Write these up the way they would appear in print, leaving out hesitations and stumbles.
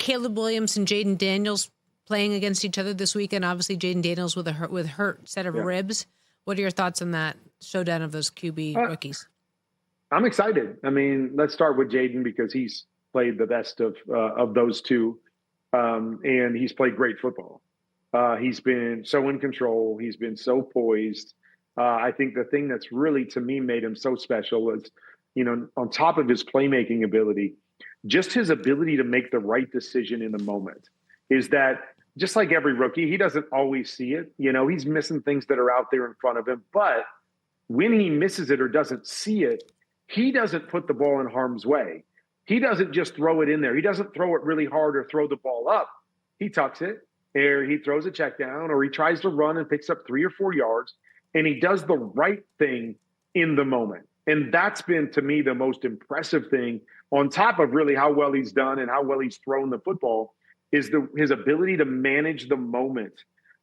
Caleb Williams and Jayden Daniels playing against each other this weekend. Obviously, Jayden Daniels with a hurt set of ribs. What are your thoughts on that showdown of those QB rookies? I'm excited. I mean, let's start with Jayden because he's played the best of those two, and he's played great football. He's been so in control. He's been so poised. I think the thing that's really, to me, made him so special is, on top of his playmaking ability, just his ability to make the right decision in the moment. Is that just like every rookie, he doesn't always see it. He's missing things that are out there in front of him. But when he misses it or doesn't see it, he doesn't put the ball in harm's way. He doesn't just throw it in there. He doesn't throw it really hard or throw the ball up. He tucks it, or he throws a check down, or he tries to run and picks up 3 or 4 yards, and he does the right thing in the moment. And that's been, to me, the most impressive thing, on top of really how well he's done and how well he's thrown the football, is his ability to manage the moment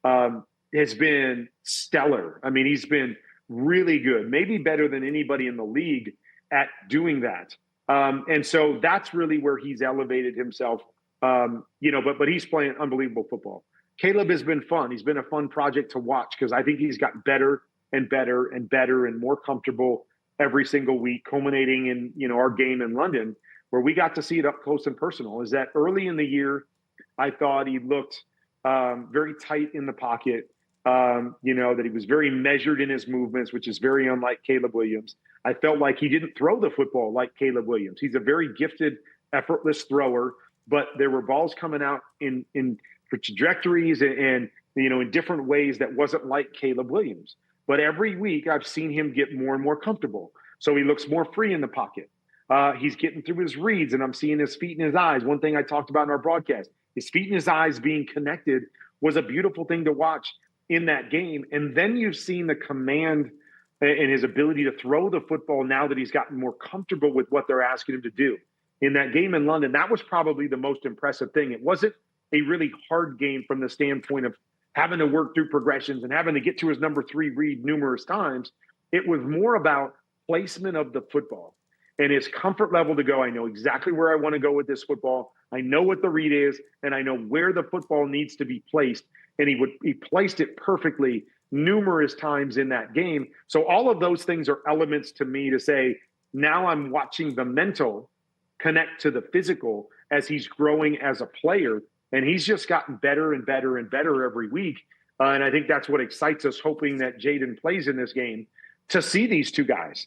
has been stellar. I mean, he's been really good, maybe better than anybody in the league at doing that. And so that's really where he's elevated himself, but he's playing unbelievable football. Caleb has been fun. He's been a fun project to watch because I think he's got better and better and better and more comfortable every single week, culminating in, our game in London, where we got to see it up close and personal. Is that early in the year, I thought he looked very tight in the pocket, that he was very measured in his movements, which is very unlike Caleb Williams. I felt like he didn't throw the football like Caleb Williams. He's a very gifted, effortless thrower, but there were balls coming out in for trajectories and in different ways that wasn't like Caleb Williams. But every week I've seen him get more and more comfortable. So he looks more free in the pocket. He's getting through his reads, and I'm seeing his feet and his eyes. One thing I talked about in our broadcast, his feet and his eyes being connected was a beautiful thing to watch in that game. And then you've seen the command and his ability to throw the football now that he's gotten more comfortable with what they're asking him to do. In that game in London, that was probably the most impressive thing. It wasn't a really hard game from the standpoint of having to work through progressions and having to get to his number 3 read numerous times. It was more about placement of the football and his comfort level to go, I know exactly where I want to go with this football. I know what the read is, and I know where the football needs to be placed. And he placed it perfectly numerous times in that game. So all of those things are elements to me to say, now I'm watching the mental connect to the physical as he's growing as a player. And he's just gotten better and better and better every week. And I think that's what excites us, hoping that Jayden plays in this game, to see these two guys.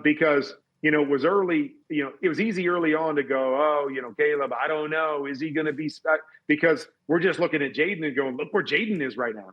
Because, it was early, it was easy early on to go, Caleb, I don't know. Is he going to be because we're just looking at Jayden and going, look where Jayden is right now.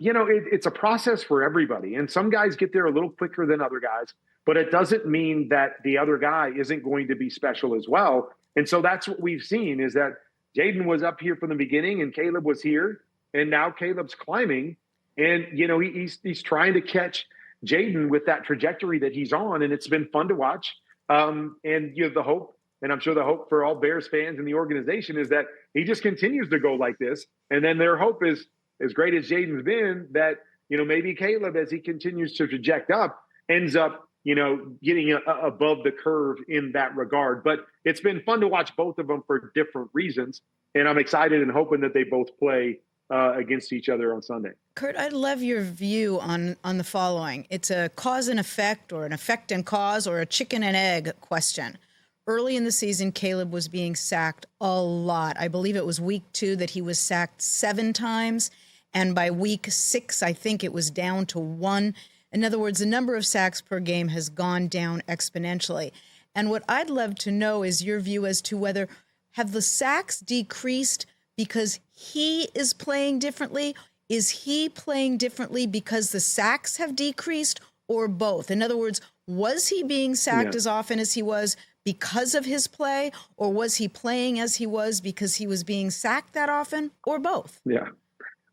It's a process for everybody. And some guys get there a little quicker than other guys, but it doesn't mean that the other guy isn't going to be special as well. And so that's what we've seen, is that Jayden was up here from the beginning and Caleb was here, and now Caleb's climbing, and he's trying to catch Jayden with that trajectory that he's on, and it's been fun to watch. And the hope, and I'm sure the hope for all Bears fans and the organization, is that he just continues to go like this. And then their hope is, as great as Jayden's been, that maybe Caleb, as he continues to traject up, ends up getting above the curve in that regard. But it's been fun to watch both of them for different reasons. And I'm excited and hoping that they both play against each other on Sunday. Kurt, I'd love your view on the following. It's a cause and effect, or an effect and cause, or a chicken and egg question. Early in the season, Caleb was being sacked a lot. I believe it was week 2 that he was sacked 7 times. And by week 6, I think it was down to 1. In other words, the number of sacks per game has gone down exponentially. And what I'd love to know is your view as to whether, have the sacks decreased because he is playing differently? Is he playing differently because the sacks have decreased, or both? In other words, was he being sacked as often as he was because of his play, or was he playing as he was because he was being sacked that often, or both? Yeah.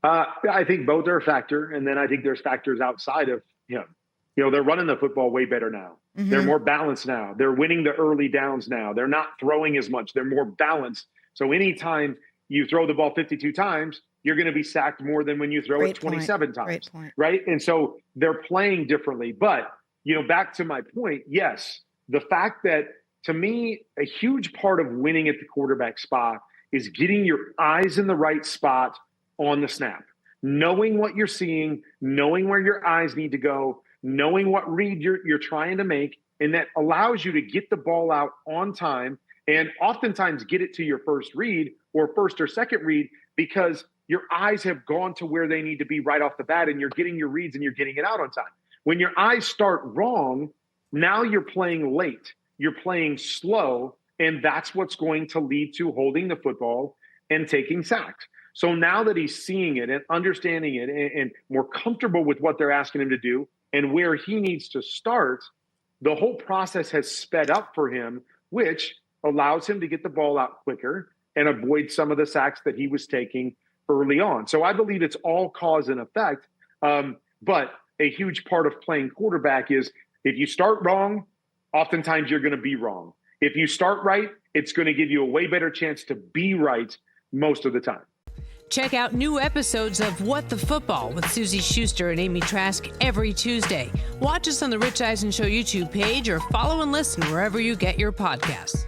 I think both are a factor. And then I think there's factors outside of him. They're running the football way better now. Mm-hmm. They're more balanced now. They're winning the early downs now. They're not throwing as much. They're more balanced. So anytime you throw the ball 52 times, you're going to be sacked more than when you throw it 27 times. Right. And so they're playing differently. But, back to my point, yes, the fact that, to me, a huge part of winning at the quarterback spot is getting your eyes in the right spot on the snap, knowing what you're seeing, knowing where your eyes need to go, knowing what read you're trying to make, and that allows you to get the ball out on time and oftentimes get it to your first read or first or second read because your eyes have gone to where they need to be right off the bat and you're getting your reads and you're getting it out on time. When your eyes start wrong, now you're playing late, you're playing slow, and that's what's going to lead to holding the football and taking sacks. So now that he's seeing it and understanding it and more comfortable with what they're asking him to do and where he needs to start, the whole process has sped up for him, which allows him to get the ball out quicker and avoid some of the sacks that he was taking early on. So I believe it's all cause and effect. But a huge part of playing quarterback is if you start wrong, oftentimes you're going to be wrong. If you start right, it's going to give you a way better chance to be right most of the time. Check out new episodes of What the Football with Suzy Shuster and Amy Trask every Tuesday. Watch us on the Rich Eisen Show YouTube page or follow and listen wherever you get your podcasts.